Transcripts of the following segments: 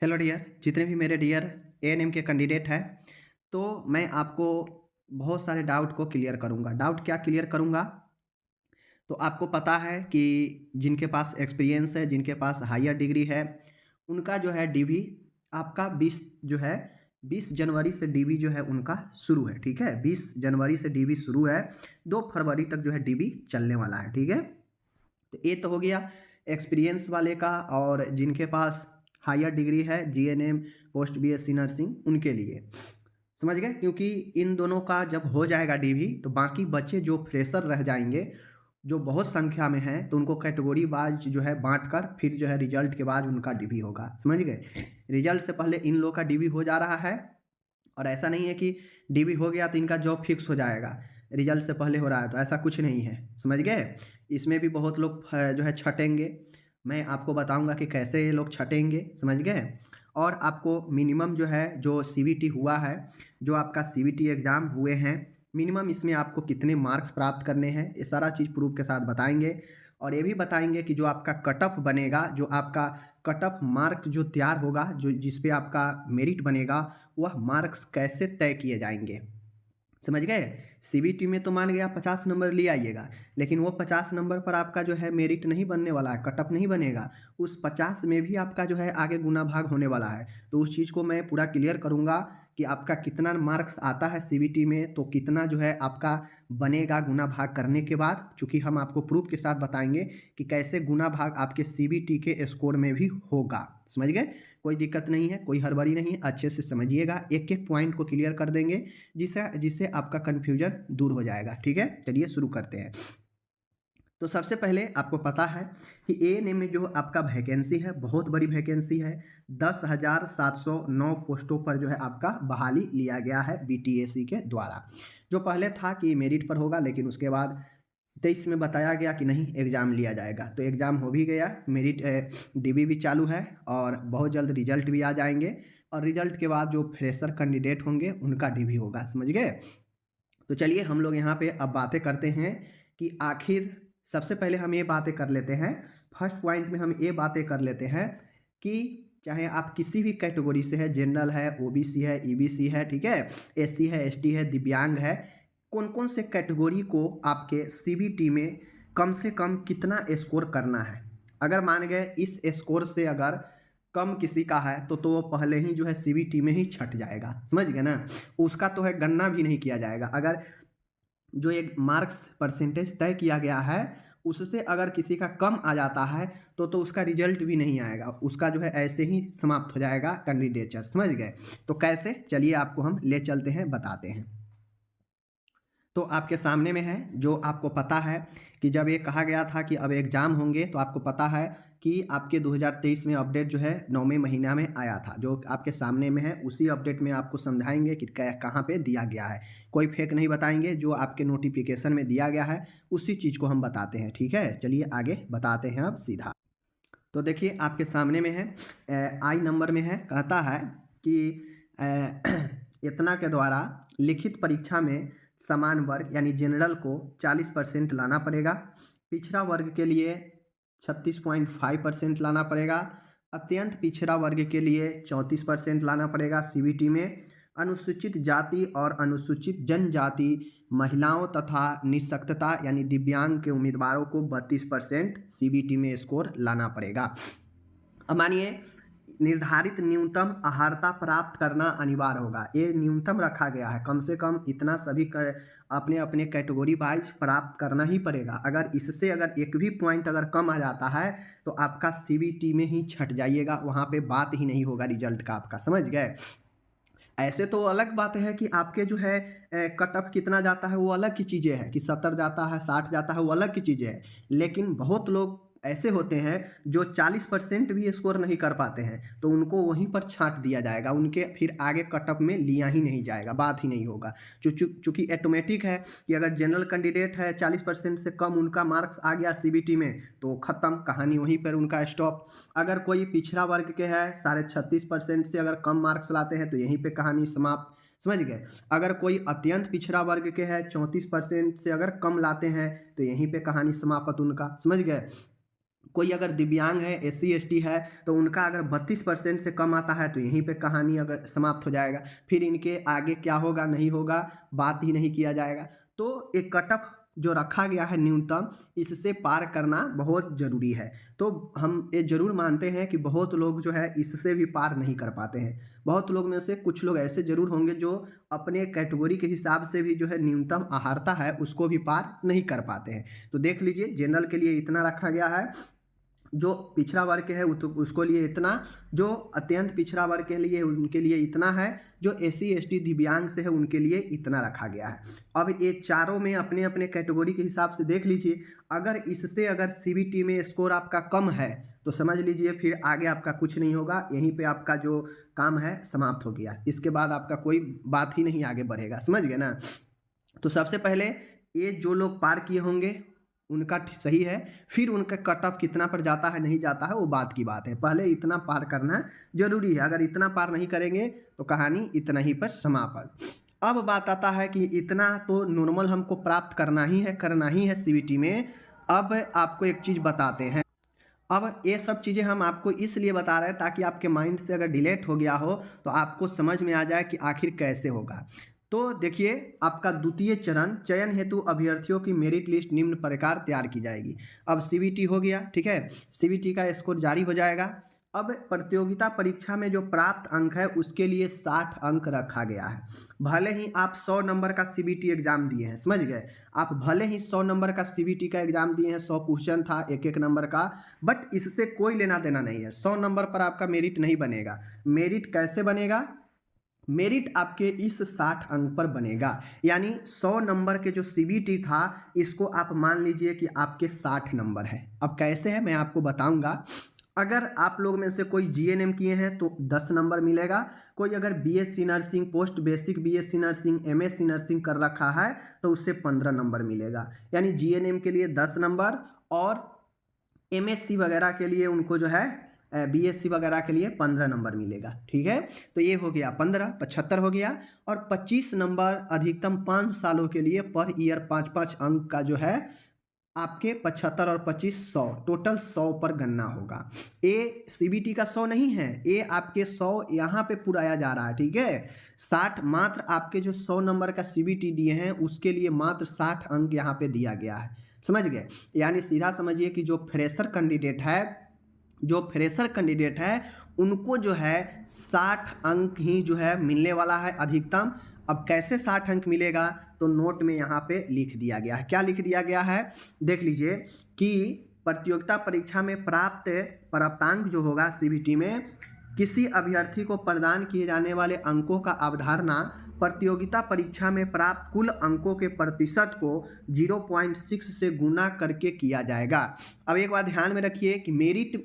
Hello dear, जितने भी मेरे डियर एएनएम के कैंडिडेट हैं, तो मैं आपको बहुत सारे डाउट को क्लियर करूँगा। डाउट क्या क्लियर करूँगा? तो आपको पता है कि जिनके पास एक्सपीरियंस है, जिनके पास हायर डिग्री है, उनका जो है डीवी आपका 20 जनवरी से डीवी जो है उनका शुरू है, ठीक है? 20 जनवरी से डीवी शुरू है, 2 फरवरी तक जो है डीवी चलने वाला है, ठीक है? तो ये तो हो गया एक्सपीरियंस वाले का और जिनके पास हायर डिग्री है जीएनएम पोस्ट बीएससी नर्सिंग उनके लिए समझ गए, क्योंकि इन दोनों का जब हो जाएगा डीवी तो बाकी बच्चे जो फ्रेशर रह जाएंगे, जो बहुत संख्या में हैं, तो उनको कैटेगरी वाइज जो है बांट कर फिर जो है रिजल्ट के बाद उनका डीवी होगा। समझ गए? रिजल्ट से पहले इन लोग का डीवी हो जा रहा है और ऐसा नहीं है कि डीवी हो गया तो इनका जॉब फिक्स हो जाएगा, रिजल्ट से पहले हो रहा है, तो ऐसा कुछ नहीं है। समझ गए? इसमें भी बहुत लोग जो है छटेंगे। मैं आपको बताऊंगा कि कैसे ये लोग छटेंगे, समझ गए? और आपको मिनिमम जो है, जो सीवीटी हुआ है, जो आपका सीवीटी एग्ज़ाम हुए हैं, मिनिमम इसमें आपको कितने मार्क्स प्राप्त करने हैं, ये सारा चीज़ प्रूफ के साथ बताएंगे। और ये भी बताएंगे कि जो आपका कट ऑफ बनेगा, जो आपका कट ऑफ मार्क जो तैयार होगा, जो जिस पे आपका मेरिट बनेगा, वह मार्क्स कैसे तय किए जाएंगे। समझ गए? सीबीटी में तो मान गया 50 नंबर ले आइएगा, लेकिन वो 50 नंबर पर आपका जो है मेरिट नहीं बनने वाला है, कट ऑफ नहीं बनेगा। उस 50 में भी आपका जो है आगे गुना भाग होने वाला है। तो उस चीज़ को मैं पूरा क्लियर करूँगा कि आपका कितना मार्क्स आता है सीबीटी में, तो कितना जो है आपका बनेगा गुना भाग करने के बाद। चूँकि हम आपको प्रूफ के साथ बताएँगे कि कैसे गुना भाग आपके सीबीटी के स्कोर में भी होगा। समझ गए? कोई दिक्कत नहीं है, कोई हड़बड़ी नहीं है, अच्छे से समझिएगा, एक-एक पॉइंट को क्लियर कर देंगे जिससे जिससे आपका कन्फ्यूजन दूर हो जाएगा, ठीक है? चलिए शुरू करते हैं। तो सबसे पहले आपको पता है कि एएनएम में जो आपका वैकेंसी है, बहुत बड़ी वैकेंसी है। 10,709 पोस्टों पर जो है आपका बहाली लिया गया है बीटीएसी के द्वारा। जो पहले था कि मेरिट पर होगा, लेकिन उसके बाद 23 में बताया गया कि नहीं, एग्ज़ाम लिया जाएगा। तो एग्ज़ाम हो भी गया, मेरिट डीबी भी चालू है और बहुत जल्द रिजल्ट भी आ जाएंगे। और रिजल्ट के बाद जो फ्रेशर कैंडिडेट होंगे उनका डीबी होगा। समझ गए? तो चलिए हम लोग यहाँ पे अब बातें करते हैं कि आखिर सबसे पहले हम ये बातें कर लेते हैं, फर्स्ट पॉइंट में हम ये बातें कर लेते हैं कि चाहे आप किसी भी कैटेगरी से है, जनरल है, ओबीसी है, ईबीसी है, ठीक है, एससी है, एसटी है, दिव्यांग है, कौन कौन से कैटेगरी को आपके सीबीटी में कम से कम कितना स्कोर करना है। अगर मान गए इस स्कोर से अगर कम किसी का है तो वो पहले ही जो है सीबीटी में ही छट जाएगा। समझ गए ना? उसका तो है गणना भी नहीं किया जाएगा। अगर जो एक मार्क्स परसेंटेज तय किया गया है उससे अगर किसी का कम आ जाता है तो उसका रिजल्ट भी नहीं आएगा, उसका जो है ऐसे ही समाप्त हो जाएगा कैंडिडेचर। समझ गए? तो कैसे, चलिए आपको हम ले चलते हैं, बताते हैं। तो आपके सामने में है, जो आपको पता है कि जब ये कहा गया था कि अब एग्ज़ाम होंगे, तो आपको पता है कि आपके 2023 में अपडेट जो है 9वें महीना में आया था, जो आपके सामने में है। उसी अपडेट में आपको समझाएंगे कि कहाँ पे दिया गया है। कोई फेक नहीं बताएंगे, जो आपके नोटिफिकेशन में दिया गया है उसी चीज़ को हम बताते हैं, ठीक है? चलिए आगे बताते हैं अब सीधा। तो देखिए आपके सामने में है, आई नंबर में है, कहता है कि इतना के द्वारा लिखित परीक्षा में समान वर्ग यानी जनरल को 40% लाना पड़ेगा, पिछड़ा वर्ग के लिए 36.5% लाना पड़ेगा, अत्यंत पिछड़ा वर्ग के लिए 34% लाना पड़ेगा सीबीटी में, अनुसूचित जाति और अनुसूचित जनजाति महिलाओं तथा निःशक्तता यानी दिव्यांग के उम्मीदवारों को 32% सीबीटी में स्कोर लाना पड़ेगा। अब मानिए निर्धारित न्यूनतम आहारता प्राप्त करना अनिवार्य होगा, ये न्यूनतम रखा गया है, कम से कम इतना सभी अपने अपने कैटेगरी वाइज प्राप्त करना ही पड़ेगा। अगर इससे अगर एक भी पॉइंट अगर कम आ जाता है तो आपका सीबीटी में ही छट जाइएगा, वहाँ पे बात ही नहीं होगा रिजल्ट का आपका। समझ गए? ऐसे तो अलग बात है कि आपके जो है कट ऑफ कितना जाता है, वो अलग की चीज़ें हैं कि 70 जाता है, 60 जाता है, वो अलग की चीज़ें हैं। लेकिन बहुत लोग ऐसे होते हैं जो 40% भी स्कोर नहीं कर पाते हैं, तो उनको वहीं पर छांट दिया जाएगा, उनके फिर आगे कट ऑफ में लिया ही नहीं जाएगा, बात ही नहीं होगा। चूँकि ऑटोमेटिक है कि अगर जनरल कैंडिडेट है, 40% से कम उनका मार्क्स आ गया सीबीटी में, तो ख़त्म कहानी, वहीं पर उनका स्टॉप। अगर कोई पिछड़ा वर्ग के है, 36.5% से अगर कम मार्क्स लाते हैं तो यहीं पे कहानी समाप्त। समझ गए? अगर कोई अत्यंत पिछड़ा वर्ग के है, 34% से अगर कम लाते हैं तो यहीं पे कहानी समाप्त उनका। समझ गए? कोई अगर दिव्यांग है, एससी एसटी है, तो उनका अगर 32% से कम आता है तो यहीं पे कहानी अगर समाप्त हो जाएगा। फिर इनके आगे क्या होगा नहीं होगा, बात ही नहीं किया जाएगा। तो एक कट ऑफ जो रखा गया है न्यूनतम, इससे पार करना बहुत ज़रूरी है। तो हम ये ज़रूर मानते हैं कि बहुत लोग जो है इससे भी पार नहीं कर पाते हैं। बहुत लोग में से कुछ लोग ऐसे ज़रूर होंगे जो अपने कैटेगरी के हिसाब से भी जो है न्यूनतम आहारता है उसको भी पार नहीं कर पाते हैं। तो देख लीजिए, जनरल के लिए इतना रखा गया है, जो पिछड़ा वर्ग है उसको लिए इतना, जो अत्यंत पिछड़ा वर्ग के लिए उनके लिए इतना है, जो एससी एसटी दिव्यांग से है उनके लिए इतना रखा गया है। अब ये चारों में अपने अपने कैटेगरी के हिसाब से देख लीजिए, अगर इससे अगर सीबीटी में स्कोर आपका कम है तो समझ लीजिए फिर आगे आपका कुछ नहीं होगा, यहीं पे आपका जो काम है समाप्त हो गया। इसके बाद आपका कोई बात ही नहीं आगे बढ़ेगा, समझ गए ना। तो सबसे पहले ये जो लोग पार किए होंगे उनका सही है, फिर उनका कट ऑफ कितना पर जाता है नहीं जाता है वो बात की बात है, पहले इतना पार करना जरूरी है। अगर इतना पार नहीं करेंगे तो कहानी इतना ही पर समाप्त। अब बात आता है कि इतना तो नॉर्मल हमको प्राप्त करना ही है सीबीटी में। अब आपको एक चीज़ बताते हैं। अब ये सब चीज़ें हम आपको इसलिए बता रहे हैं ताकि आपके माइंड से अगर डिलीट हो गया हो तो आपको समझ में आ जाए कि आखिर कैसे होगा। तो देखिए, आपका द्वितीय चरण चयन हेतु अभ्यर्थियों की मेरिट लिस्ट निम्न प्रकार तैयार की जाएगी। अब सीबीटी हो गया, ठीक है, सीबीटी का स्कोर जारी हो जाएगा। अब प्रतियोगिता परीक्षा में जो प्राप्त अंक है उसके लिए 60 अंक रखा गया है। भले ही आप 100 नंबर का सीबीटी एग्जाम दिए हैं, समझ गए, आप भले ही 100 नंबर का सीबीटी का एग्जाम दिए हैं, 100 क्वेश्चन था एक एक नंबर का, बट इससे कोई लेना देना नहीं है। 100 नंबर पर आपका मेरिट नहीं बनेगा। मेरिट कैसे बनेगा? मेरिट आपके इस 60 अंक पर बनेगा। यानी 100 नंबर के जो सीबीटी था इसको आप मान लीजिए कि आपके 60 नंबर है। अब कैसे है मैं आपको बताऊंगा। अगर आप लोग में से कोई जीएनएम किए हैं तो 10 नंबर मिलेगा। कोई अगर BSc nursing, post basic BSc nursing, MSc nursing कर रखा है तो उससे 15 नंबर मिलेगा। यानी जीएनएम के लिए 10 नंबर और एमएससी वगैरह के लिए उनको जो है बीएससी वगैरह के लिए 15 नंबर मिलेगा, ठीक है। तो ये हो गया 15, 75 हो गया। और 25 नंबर अधिकतम 5 सालों के लिए पर ईयर 5-5 अंक का जो है आपके 75 और 25 100, टोटल 100 पर गणना होगा। ये सीबीटी का 100 नहीं है, ये आपके 100 यहाँ पे पुराया जा रहा है, ठीक है। 60 मात्र आपके जो 100 नंबर का सीबीटी दिए हैं उसके लिए मात्र 60 अंक यहाँ पे दिया गया है, समझ गए। यानी सीधा समझिए कि जो फ्रेशर कैंडिडेट है उनको जो है 60 अंक ही जो है मिलने वाला है अधिकतम। अब कैसे 60 अंक मिलेगा तो नोट में यहाँ पे लिख दिया गया है। क्या लिख दिया गया है देख लीजिए कि प्रतियोगिता परीक्षा में प्राप्तांक जो होगा सीबीटी में, किसी अभ्यर्थी को प्रदान किए जाने वाले अंकों का अवधारणा प्रतियोगिता परीक्षा में प्राप्त कुल अंकों के प्रतिशत को 0.6 से गुना करके किया जाएगा। अब एक बात ध्यान में रखिए कि मेरिट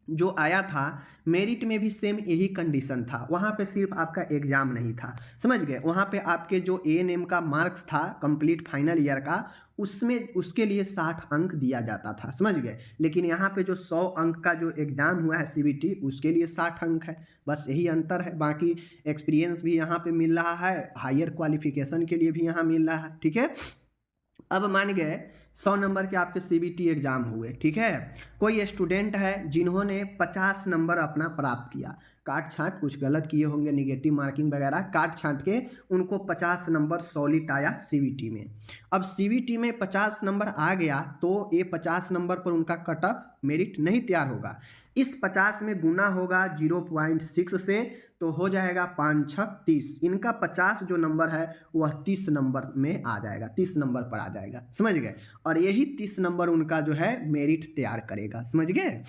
जो आया था, मेरिट में भी सेम यही कंडीशन था। वहाँ पे सिर्फ आपका एग्जाम नहीं था, समझ गए। वहाँ पे आपके जो एएनएम का मार्क्स था कंप्लीट फाइनल ईयर का, उसमें उसके लिए 60 अंक दिया जाता था, समझ गए। लेकिन यहाँ पे जो 100 अंक का जो एग्जाम हुआ है सीबीटी उसके लिए 60 अंक है, बस यही अंतर है। बाकी एक्सपीरियंस भी यहाँ पे मिल रहा है, हायर क्वालिफिकेशन के लिए भी यहाँ मिल रहा है, ठीक है। अब मान गए 100 नंबर के आपके सीबीटी एग्जाम हुए, ठीक है। कोई स्टूडेंट है जिन्होंने 50 नंबर अपना प्राप्त किया, काट छांट कुछ गलत किए होंगे, निगेटिव मार्किंग वगैरह काट छांट के उनको 50 नंबर सॉलिड आया सीबीटी में। अब सीबीटी में 50 नंबर आ गया तो ये 50 नंबर पर उनका कट ऑफ मेरिट नहीं तैयार होगा। इस 50 में गुना होगा 0.6 से, तो हो जाएगा 5×6 30। इनका 50 जो नंबर है वह 30 नंबर में आ जाएगा, 30 नंबर पर आ जाएगा, समझ गए। और यही 30 नंबर उनका जो है मेरिट तैयार करेगा, समझ गए।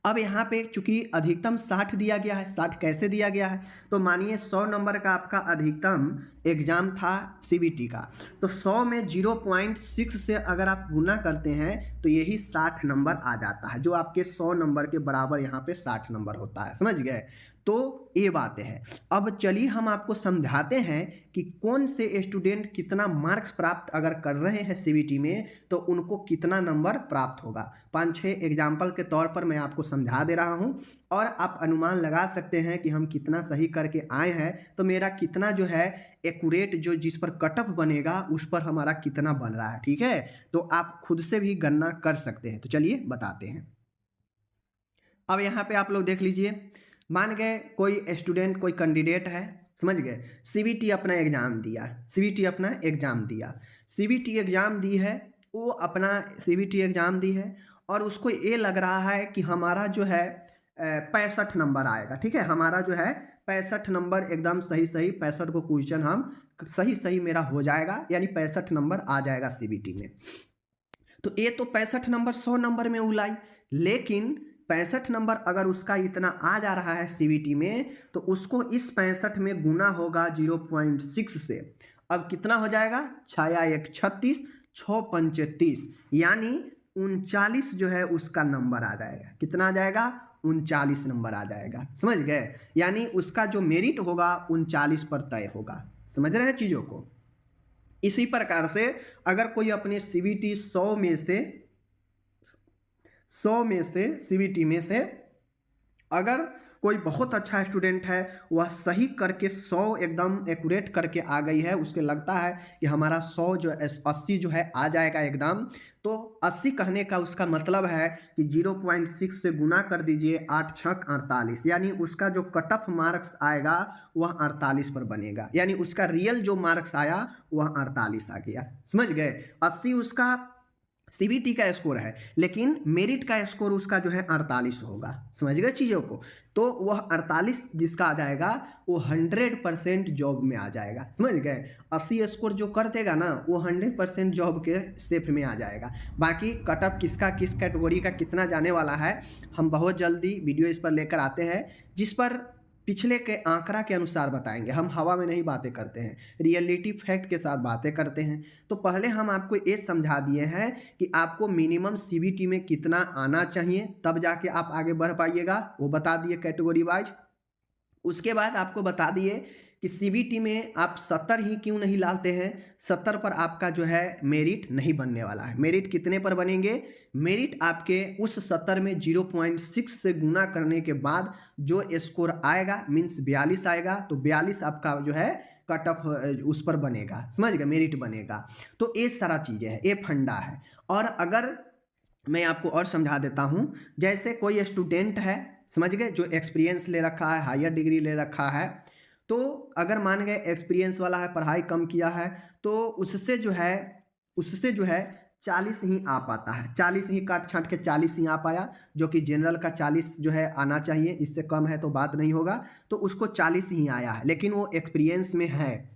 अब यहाँ पे चूंकि अधिकतम 60 दिया गया है, 60 कैसे दिया गया है तो मानिए 100 नंबर का आपका अधिकतम एग्जाम था सीबीटी का, तो 100 में 0.6 से अगर आप गुना करते हैं तो यही 60 नंबर आ जाता है, जो आपके 100 नंबर के बराबर यहाँ पे 60 नंबर होता है, समझ गए। तो ये बातें हैं। अब चलिए हम आपको समझाते हैं कि कौन से स्टूडेंट कितना मार्क्स प्राप्त अगर कर रहे हैं सीबीटी में तो उनको कितना नंबर प्राप्त होगा। 5-6 एग्जाम्पल के तौर पर मैं आपको समझा दे रहा हूँ और आप अनुमान लगा सकते हैं कि हम कितना सही करके आए हैं तो मेरा कितना जो है एक्यूरेट जो जिस पर कट ऑफ बनेगा उस पर हमारा कितना बन रहा है। ठीक है, तो आप खुद से भी गणना कर सकते हैं। तो चलिए बताते हैं। अब यहाँ पे आप लोग देख लीजिए, मान गए कोई स्टूडेंट कोई कैंडिडेट है, समझ गए, सीबीटी अपना एग्जाम दिया, सीबीटी अपना एग्जाम दिया, सीबीटी एग्जाम दी है, वो अपना सीबीटी एग्जाम दी है और उसको ये लग रहा है कि हमारा जो है 65 नंबर आएगा। ठीक है, हमारा जो है 65 नंबर एकदम सही सही 65 को क्वेश्चन हम सही सही मेरा हो जाएगा, यानी 65 नंबर आ जाएगा सीबीटी में। तो ये तो 65 नंबर 100 नंबर में उलाई, लेकिन 65 नंबर अगर उसका इतना आ जा रहा है सीबीटी में तो उसको इस 65 में गुना होगा 0.6 से। अब कितना हो जाएगा, 6 36, 6 35, यानी 39 जो है उसका नंबर आ जाएगा। कितना आ जाएगा, 39 नंबर आ जाएगा। समझ गए, यानी उसका जो मेरिट होगा 39 पर तय होगा। समझ रहे हैं चीज़ों को। इसी प्रकार से अगर कोई अपने सीबीटी 100 में से सीबीटी में से अगर कोई बहुत अच्छा स्टूडेंट है, वह सही करके 100 एकदम एक्यूरेट करके आ गई है, उसके लगता है कि हमारा 100 जो 80 जो है आ जाएगा एकदम, तो 80 कहने का उसका मतलब है कि 0.6 से गुना कर दीजिए, 8 छक 48, यानी उसका जो कट ऑफ मार्क्स आएगा वह 48 पर बनेगा, यानी उसका रियल जो मार्क्स आया वह 48 आ गया। समझ गए, 80 उसका सीबीटी का स्कोर है, लेकिन मेरिट का स्कोर उसका जो है 48 होगा। समझ गए चीज़ों को, तो वह 48 जिसका आ जाएगा वो 100% जॉब में आ जाएगा। समझ गए, 80 स्कोर जो कर देगा ना वो 100% जॉब के सेफ में आ जाएगा। बाकी कट ऑफ किसका किस कैटेगरी का कितना जाने वाला है हम बहुत जल्दी वीडियो इस पर लेकर आते हैं, जिस पर पिछले के आंकड़ा के अनुसार बताएंगे। हम हवा में नहीं बातें करते हैं, रियलिटी फैक्ट के साथ बातें करते हैं। तो पहले हम आपको ये समझा दिए हैं कि आपको मिनिमम सीबीटी में कितना आना चाहिए, तब जाके आप आगे बढ़ पाइएगा, वो बता दिए कैटेगरी वाइज। उसके बाद आपको बता दिए कि सीबीटी में आप 70 ही क्यों नहीं लाते हैं, 70 पर आपका जो है मेरिट नहीं बनने वाला है। मेरिट कितने पर बनेंगे, मेरिट आपके उस 70 में 0.6 से गुना करने के बाद जो स्कोर आएगा मीन्स 42 आएगा, तो 42 आपका जो है कट ऑफ उस पर बनेगा। समझ गए, मेरिट बनेगा। तो ये सारा चीज़ें है, ये फंडा है। और अगर मैं आपको और समझा देता हूँ, जैसे कोई स्टूडेंट है, समझ गए, जो एक्सपीरियंस ले रखा है, हायर डिग्री ले रखा है, तो अगर मान गए एक्सपीरियंस वाला है, पढ़ाई कम किया है, तो उससे जो है 40 ही आ पाता है, 40 ही काट छाँट के 40 ही आ पाया, जो कि जनरल का 40 जो है आना चाहिए, इससे कम है तो बात नहीं होगा, तो उसको 40 ही आया है, लेकिन वो एक्सपीरियंस में है,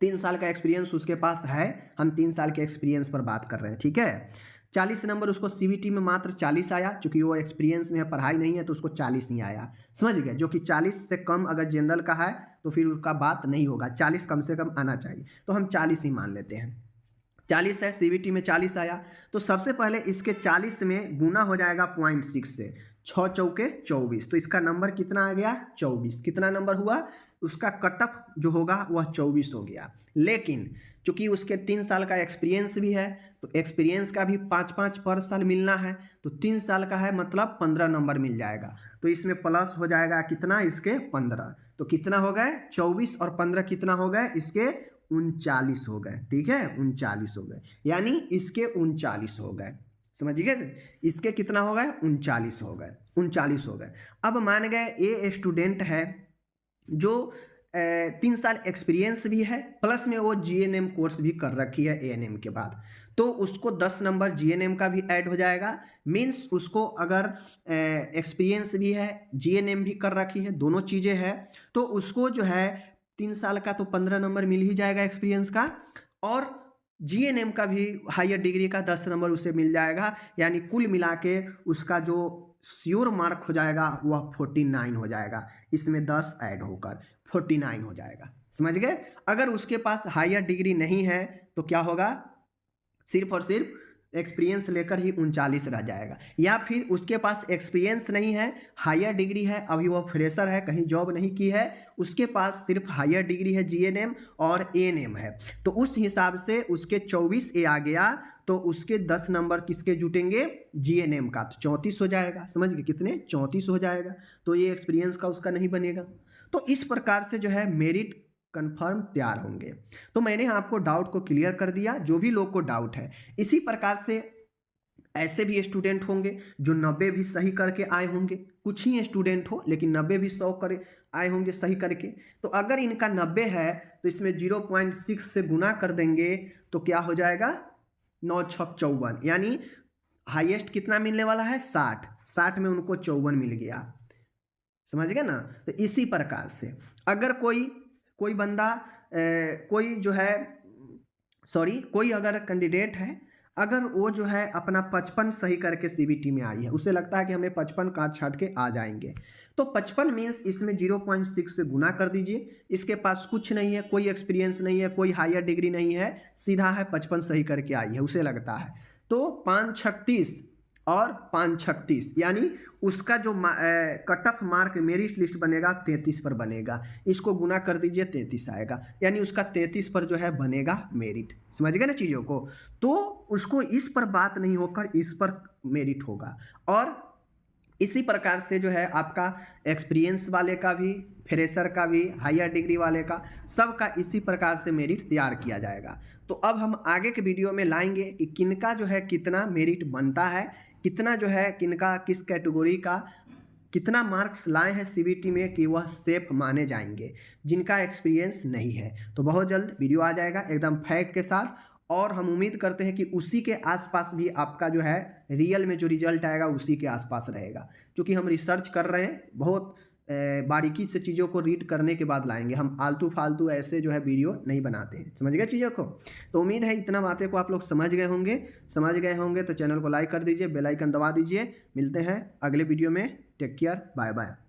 3 साल का एक्सपीरियंस उसके पास है। हम 3 साल के एक्सपीरियंस पर बात कर रहे हैं। ठीक है, 40 नंबर उसको सीबीटी में मात्र 40 आया, चूंकि वो एक्सपीरियंस में है, पढ़ाई नहीं है, तो उसको 40 ही आया। समझ गए, जो कि 40 से कम अगर जनरल का है तो फिर उसका बात नहीं होगा, 40 कम से कम आना चाहिए, तो हम 40 ही मान लेते हैं। 40 है, सीबीटी में 40 आया, तो सबसे पहले इसके 40 में गुना हो जाएगा 0.6 से, 6 चौके 24, तो इसका नंबर कितना आ गया, 24। कितना नंबर हुआ, उसका कट ऑफ जो होगा वह 24 हो गया। लेकिन चूंकि उसके 3 साल का एक्सपीरियंस भी है, तो एक्सपीरियंस का भी 5-5 पर साल मिलना है, तो 3 साल का है मतलब 15 नंबर मिल जाएगा, तो इसमें प्लस हो जाएगा कितना, इसके 15, तो कितना हो गए 24 और 15 कितना हो गए, इसके 39 हो गए। ठीक है, 39 हो गए, यानी इसके 39 हो गए। समझ गए, इसके कितना हो गए, 39 हो गए, 39 हो गए। अब मान गए ये स्टूडेंट है जो 3 साल एक्सपीरियंस भी है, प्लस में वो जीएनएम कोर्स भी कर रखी है एएनएम के बाद, तो उसको 10 नंबर जीएनएम का भी ऐड हो जाएगा। मीन्स उसको अगर एक्सपीरियंस भी है, जीएनएम भी कर रखी है, दोनों चीज़ें हैं, तो उसको जो है 3 साल का तो 15 नंबर मिल ही जाएगा एक्सपीरियंस का, और जीएनएम का भी हायर डिग्री का 10 नंबर उसे मिल जाएगा, यानी कुल मिला के उसका जो श्योर मार्क हो जाएगा वह 49 हो जाएगा, इसमें 10 ऐड होकर 49 हो जाएगा। समझ गए, अगर उसके पास हायर डिग्री नहीं है तो क्या होगा, सिर्फ और सिर्फ एक्सपीरियंस लेकर ही 39 रह जाएगा। या फिर उसके पास एक्सपीरियंस नहीं है, हायर डिग्री है, अभी वो फ्रेशर है, कहीं जॉब नहीं की है, उसके पास सिर्फ हायर डिग्री है, जीएनएम और एएनएम है, तो उस हिसाब से उसके 24 ए आ गया, तो उसके 10 नंबर किसके जुटेंगे, जीएनएम का, तो 34 हो जाएगा। समझ गए कितने, 34 हो जाएगा। तो ये एक्सपीरियंस का उसका नहीं बनेगा। तो इस प्रकार से जो है मेरिट कंफर्म तैयार होंगे। तो मैंने आपको डाउट को क्लियर कर दिया, जो भी लोग को डाउट है। इसी प्रकार से ऐसे भी स्टूडेंट होंगे जो 90 भी सही करके आए होंगे, कुछ ही स्टूडेंट हो लेकिन 90 भी 100 करे आए होंगे सही करके। तो अगर इनका 90 है तो इसमें 0.6 से गुना कर देंगे तो क्या हो जाएगा, 9 छक 54, यानी हाईएस्ट कितना मिलने वाला है, 60, 60 में उनको 54 मिल गया। समझ गए ना। तो इसी प्रकार से अगर कोई बंदा कोई जो है कोई अगर कैंडिडेट है, अगर वो जो है अपना 55 सही करके सीबीटी में आई है, उसे लगता है कि हमें 55 काट छाट के आ जाएंगे, तो 55 मीन्स इसमें 0.6 से गुना कर दीजिए। इसके पास कुछ नहीं है, कोई एक्सपीरियंस नहीं है, कोई हायर डिग्री नहीं है, सीधा है 55 सही करके आई है, उसे लगता है। तो 536 और 536 यानी उसका जो cut off mark merit list बनेगा 33 पर बनेगा। इसको गुना कर दीजिए 33 आएगा, यानी उसका 33 पर जो है बनेगा मेरिट। समझ गए ना चीज़ों को। तो उसको इस पर बात नहीं होकर इस पर मेरिट होगा। और इसी प्रकार से जो है आपका एक्सपीरियंस वाले का भी, फ्रेशर का भी, हायर डिग्री वाले का, सबका इसी प्रकार से मेरिट तैयार किया जाएगा। तो अब हम आगे के वीडियो में लाएंगे कि किनका जो है कितना मेरिट बनता है, कितना जो है किनका किस कैटेगरी का कितना मार्क्स लाए हैं सीबीटी में कि वह सेफ माने जाएंगे, जिनका एक्सपीरियंस नहीं है। तो बहुत जल्द वीडियो आ जाएगा एकदम फैक्ट के साथ, और हम उम्मीद करते हैं कि उसी के आसपास भी आपका जो है रियल में जो रिजल्ट आएगा उसी के आसपास रहेगा। क्योंकि हम रिसर्च कर रहे हैं, बहुत बारीकी से चीज़ों को रीड करने के बाद लाएंगे, हम आलतू फालतू ऐसे जो है वीडियो नहीं बनाते हैं। समझ गए चीज़ों को। तो उम्मीद है इतना बातें को आप लोग समझ गए होंगे तो चैनल को लाइक कर दीजिए, बेल आइकन दबा दीजिए। मिलते हैं अगले वीडियो में। Take care, bye bye.